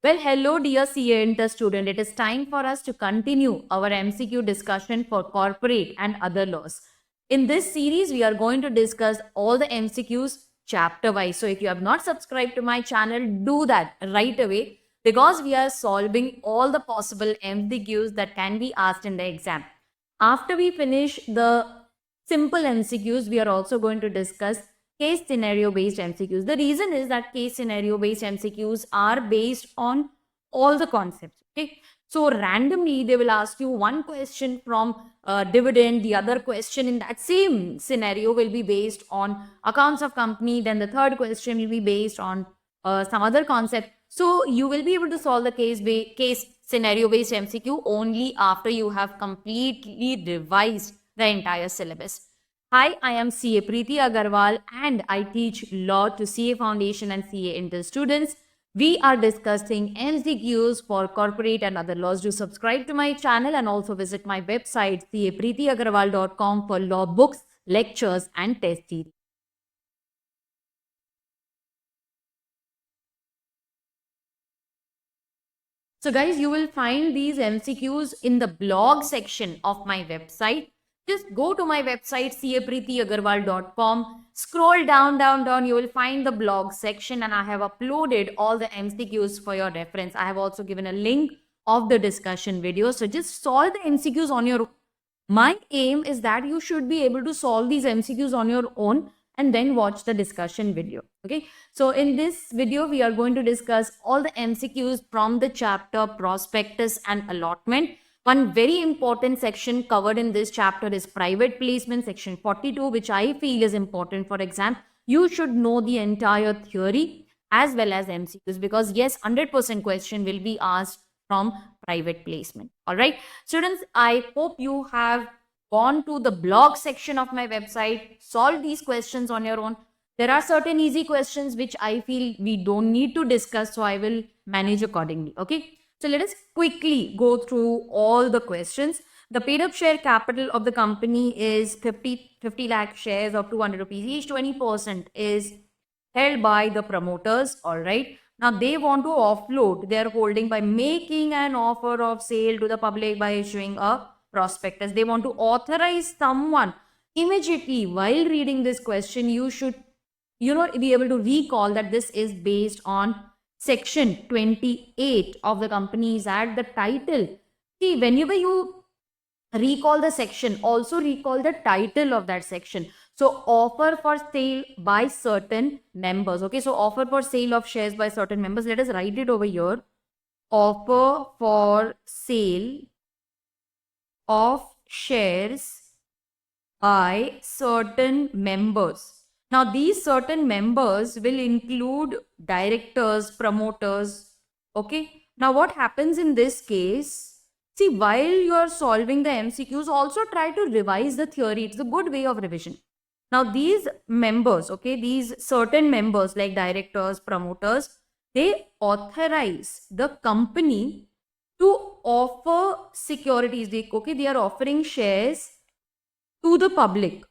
Well, hello, dear CA Inter student. It is time for us to continue our MCQ discussion for corporate and other laws. In this series, we are going to discuss all the MCQs chapter wise. So, if you have not subscribed to my channel, do that right away because we are solving all the possible MCQs that can be asked in the exam. After we finish the simple MCQs, we are also going to discuss case scenario based MCQs. The reason is that case scenario based MCQs are based on all the concepts. Okay. So randomly they will ask you one question from dividend, the other question in that same scenario will be based on accounts of company, then the third question will be based on some other concept. So you will be able to solve the case scenario based MCQ only after you have completely revised the entire syllabus. Hi, I am CA Preeti Agarwal and I teach law to CA Foundation and CA Inter students. We are discussing MCQs for corporate and other laws. Do subscribe to my channel and also visit my website capreetiagarwal.com for law books, lectures and test series. So guys, you will find these MCQs in the blog section of my website. Just go to my website capreetiagarwal.com. Scroll down, you will find the blog section and I have uploaded all the MCQs for your reference. I have also given a link of the discussion video. So just solve the MCQs on your own. My aim is that you should be able to solve these MCQs on your own and then watch the discussion video. Okay. So in this video, we are going to discuss all the MCQs from the chapter prospectus and allotment. One very important section covered in this chapter is private placement, section 42, which I feel is important for exam. You should know the entire theory as well as MCQs because yes, 100% question will be asked from private placement. All right. Students, I hope you have gone to the blog section of my website, solve these questions on your own. There are certain easy questions which I feel we don't need to discuss, so I will manage accordingly. Okay. So let us quickly go through all the questions. The paid up share capital of the company is 50 lakh shares of 200 rupees each. 20% is held by the promoters. All right. Now they want to offload their holding by making an offer of sale to the public by issuing a prospectus. They want to authorize someone. Immediately while reading this question, you should be able to recall that this is based on section 28 of the Companies Act. The title, see, whenever you recall the section, also recall the title of that section. So offer for sale by certain members. Okay, so offer for sale of shares by certain members. Let us write it over here. Offer for sale of shares by certain members. Now, these certain members will include directors, promoters. Okay. Now, what happens in this case? See, while you are solving the MCQs, also try to revise the theory. It's a good way of revision. Now, these members, okay, these certain members like directors, promoters, they authorize the company to offer securities. They are offering shares to the public.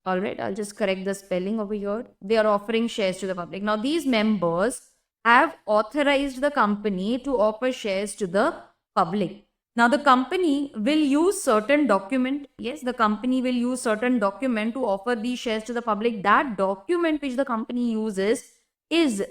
All right, I'll just correct the spelling over here. They are offering shares to the public. Now, these members have authorized the company to offer shares to the public. Now, the company will use certain document. Yes, the company will use certain document to offer these shares to the public. That document which the company uses is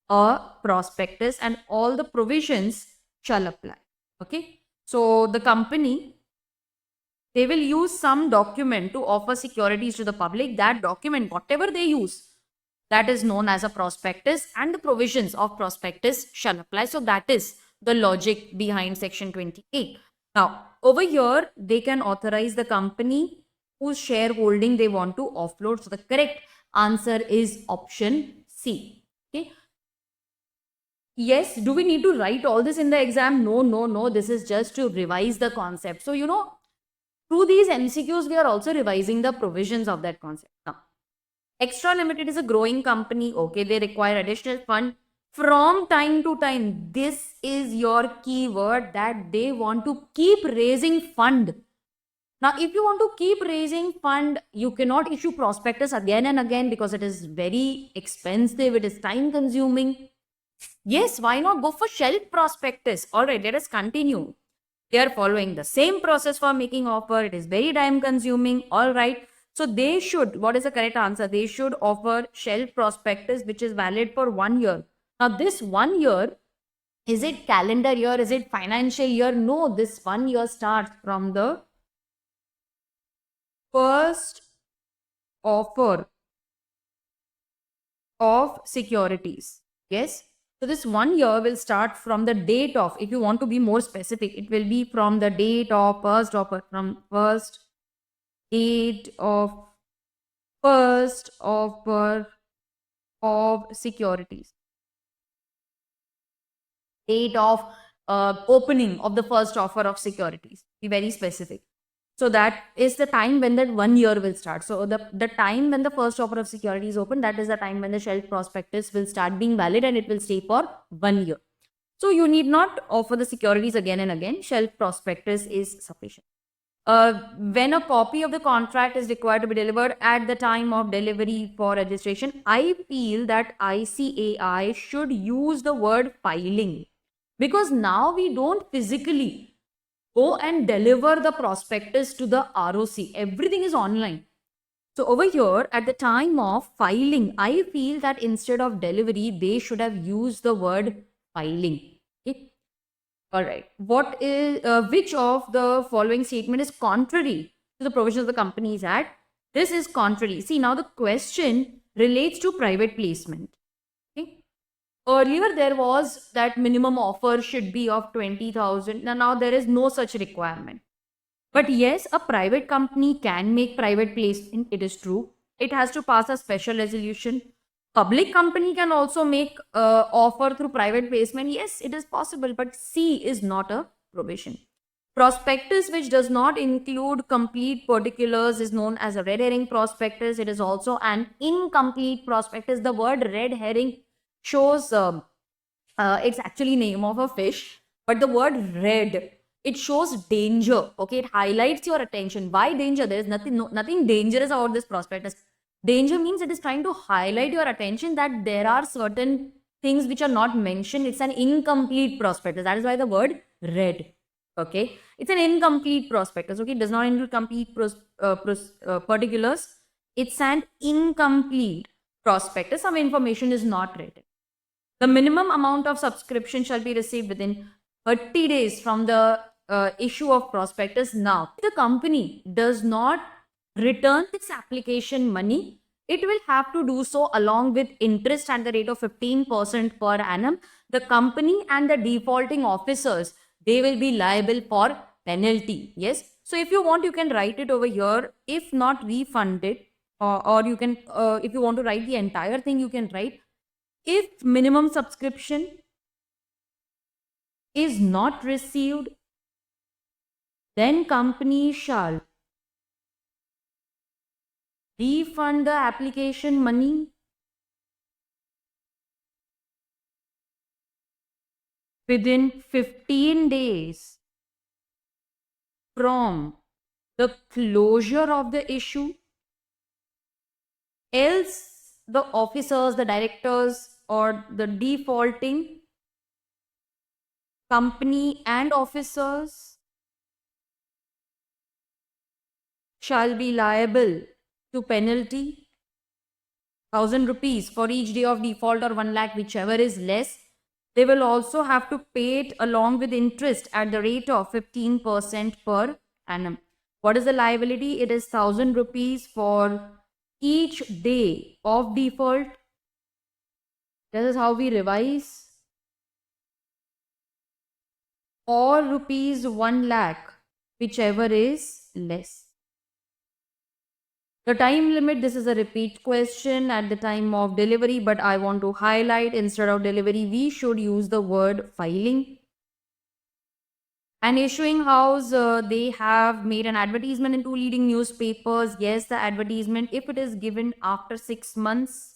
a prospectus and all the provisions shall apply. Okay. So, the company, they will use some document to offer securities to the public. That document, whatever they use, that is known as a prospectus and the provisions of prospectus shall apply. So that is the logic behind section 28. Now, over here, they can authorize the company whose shareholding they want to offload. So the correct answer is option C. Okay. Yes, do we need to write all this in the exam? No. This is just to revise the concept. So, through these MCQs, we are also revising the provisions of that concept. Now, Extra Limited is a growing company. Okay, they require additional fund from time to time. This is your keyword, that they want to keep raising fund. Now, if you want to keep raising fund, you cannot issue prospectus again and again because it is very expensive. It is time consuming. Yes, why not go for shelf prospectus? All right, let us continue. They are following the same process for making offer. It is very time consuming. All right. So they should, what is the correct answer? They should offer shelf prospectus, which is valid for 1 year. Now, this 1 year, is it calendar year? Is it financial year? No, this 1 year starts from the first offer of securities. Yes. So this 1 year will start from the date of, if you want to be more specific, it will be from the date of first offer, from first date of first offer of securities. Date of opening of the first offer of securities. Be very specific. So that is the time when that 1 year will start. So the time when the first offer of security is open, that is the time when the shelf prospectus will start being valid and it will stay for 1 year. So you need not offer the securities again and again. Shelf prospectus is sufficient. When a copy of the contract is required to be delivered at the time of delivery for registration, I feel that ICAI should use the word filing, because now we don't physically go and deliver the prospectus to the ROC. Everything is online. So over here, at the time of filing, I feel that instead of delivery, they should have used the word filing. Okay. All right. What is which of the following statement is contrary to the provisions of the Companies Act? This is contrary. See, now the question relates to private placement. Okay. Earlier, there was that minimum offer should be of 20,000. Now there is no such requirement. But yes, a private company can make private placement. It is true. It has to pass a special resolution. Public company can also make offer through private placement. Yes, it is possible, but C is not a provision. Prospectus which does not include complete particulars is known as a red herring prospectus. It is also an incomplete prospectus. The word red herring shows it's actually name of a fish, but the word red, it shows danger. Okay, it highlights your attention. Why danger? There is nothing dangerous about this prospectus. Danger means it is trying to highlight your attention that there are certain things which are not mentioned. It's an incomplete prospectus. That is why the word red. Okay, it's an incomplete prospectus. Okay, it does not include complete particulars. It's an incomplete prospectus. Some information is not written. The minimum amount of subscription shall be received within 30 days from the issue of prospectus. Now, if the company does not return this application money, it will have to do so along with interest at the rate of 15% per annum. The company and the defaulting officers, they will be liable for penalty. Yes. So if you want, you can write it over here. If not refunded, or you can, if you want to write the entire thing, you can write, if minimum subscription is not received, then company shall refund the application money within 15 days from the closure of the issue. Else, the officers, the directors, or the defaulting company and officers shall be liable to penalty 1,000 rupees for each day of default, or 1 lakh, whichever is less. They will also have to pay it along with interest at the rate of 15% per annum. What is the liability? It is 1,000 rupees for each day of default. This is how we revise. Or rupees 1 lakh, whichever is less. The time limit, this is a repeat question at the time of delivery, but I want to highlight, instead of delivery, we should use the word filing. An issuing house, they have made an advertisement in 2 leading newspapers. Yes, the advertisement, if it is given after 6 months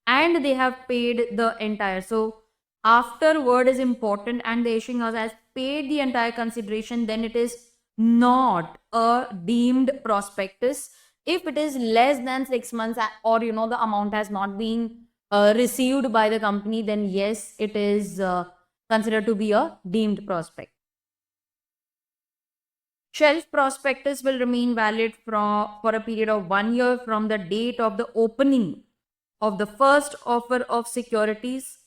and they have paid the entire. So after word is important and the issuing house has paid the entire consideration, then it is not a deemed prospectus. If it is less than 6 months, or the amount has not been received by the company, then yes, it is considered to be a deemed prospect. Shelf prospectus will remain valid for a period of 1 year from the date of the opening of the first offer of securities.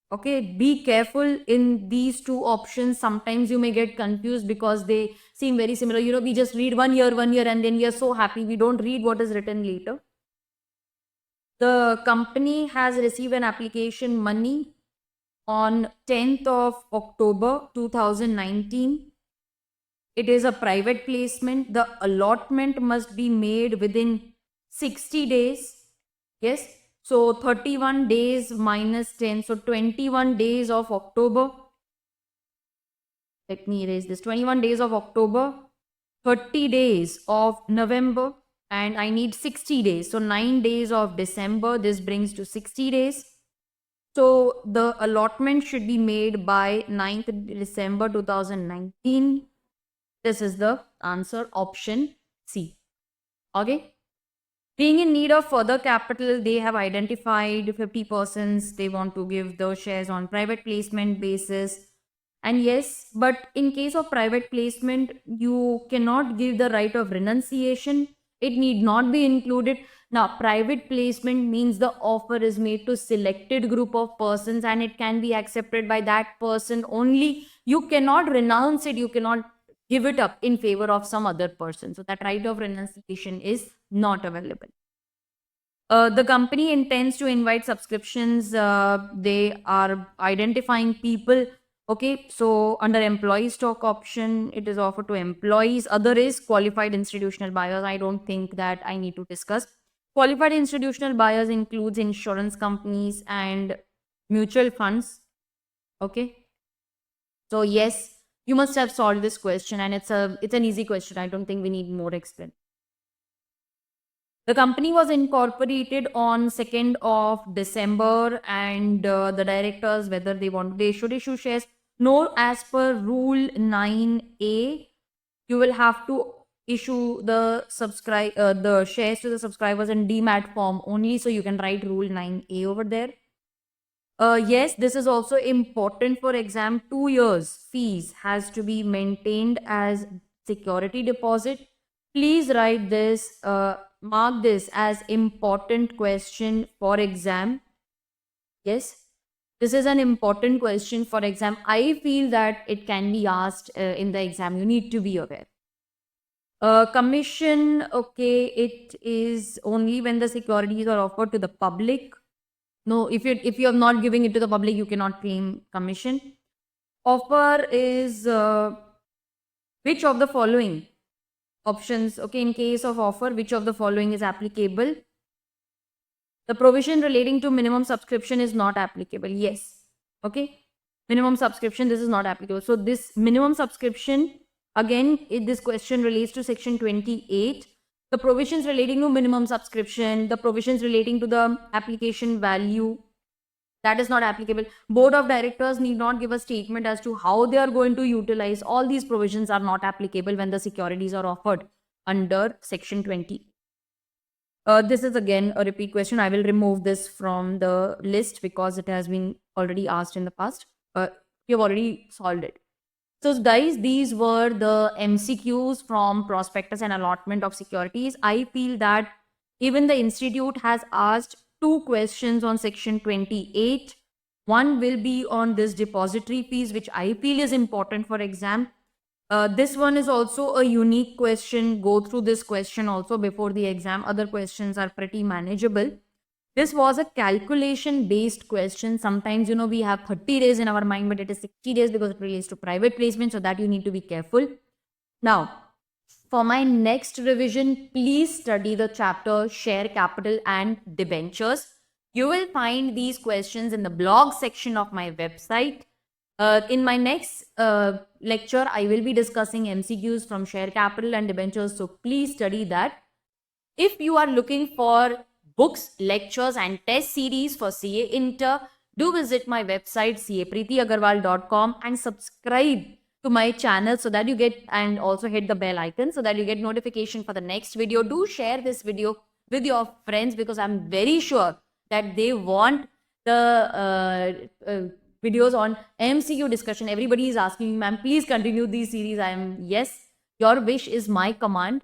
Okay, be careful in these two options. Sometimes you may get confused because they seem very similar. We just read 1 year, and then we are so happy. We don't read what is written later. The company has received an application money on 10th of October 2019. It is a private placement. The allotment must be made within 60 days. Yes. So 31 days minus 10. So 21 days of October. Let me erase this. 21 days of October, 30 days of November, and I need 60 days. So 9 days of December. This brings to 60 days. So the allotment should be made by 9th December 2019. This is the answer, option C. Okay. Being in need of further capital, they have identified 50 persons. They want to give the shares on private placement basis. And yes, but in case of private placement, you cannot give the right of renunciation. It need not be included. Now, private placement means the offer is made to selected group of persons and it can be accepted by that person only. You cannot renounce it. You cannot give it up in favor of some other person. So that right of renunciation is not available. The company intends to invite subscriptions. They are identifying people. Okay, so under employee stock option, it is offered to employees. Other is qualified institutional buyers. I don't think that I need to discuss. Qualified institutional buyers includes insurance companies and mutual funds. Okay, so yes, you must have solved this question, and it's an easy question. I don't think we need more explanation. The company was incorporated on 2nd of December, and the directors, whether they should issue shares. No, as per Rule 9A, you will have to issue the shares to the subscribers in demat form only. So you can write Rule 9A over there. Yes, this is also important for exam. 2 years fees has to be maintained as security deposit. Please write this, mark this as important question for exam. Yes, this is an important question for exam. I feel that it can be asked in the exam. You need to be aware. Commission, okay, it is only when the securities are offered to the public. No, if you're not giving it to the public, you cannot claim commission. Offer is which of the following options? Okay, in case of offer, which of the following is applicable? The provision relating to minimum subscription is not applicable. Yes. Okay. Minimum subscription, this is not applicable. So this minimum subscription, again, this question relates to section 28. The provisions relating to minimum subscription, the provisions relating to the application value, that is not applicable. Board of directors need not give a statement as to how they are going to utilize. All these provisions are not applicable when the securities are offered under section 20. This is again a repeat question. I will remove this from the list because it has been already asked in the past. We have already solved it. So guys, these were the MCQs from prospectus and allotment of securities. I feel that even the institute has asked 2 questions on section 28. One will be on this depository fees, which I feel is important for exam. This one is also a unique question. Go through this question also before the exam. Other questions are pretty manageable. This was a calculation based question. Sometimes, we have 30 days in our mind, but it is 60 days because it relates to private placement. So that you need to be careful. Now, for my next revision, please study the chapter Share Capital and Debentures. You will find these questions in the blog section of my website. In my next lecture, I will be discussing MCQs from Share Capital and Debentures. So please study that. If you are looking for books, lectures and test series for CA Inter, do visit my website capreetyagarwal.com and subscribe to my channel so that you get, and also hit the bell icon so that you get notification for the next video. Do share this video with your friends because I'm very sure that they want the videos on MCQ discussion. Everybody is asking me, ma'am, please continue these series. Yes, your wish is my command.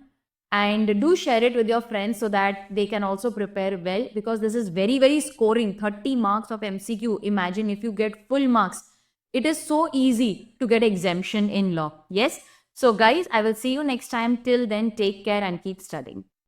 And do share it with your friends so that they can also prepare well, because this is very, very scoring. 30 marks of MCQ. Imagine if you get full marks. It is so easy to get exemption in law. Yes. So guys, I will see you next time. Till then, take care and keep studying.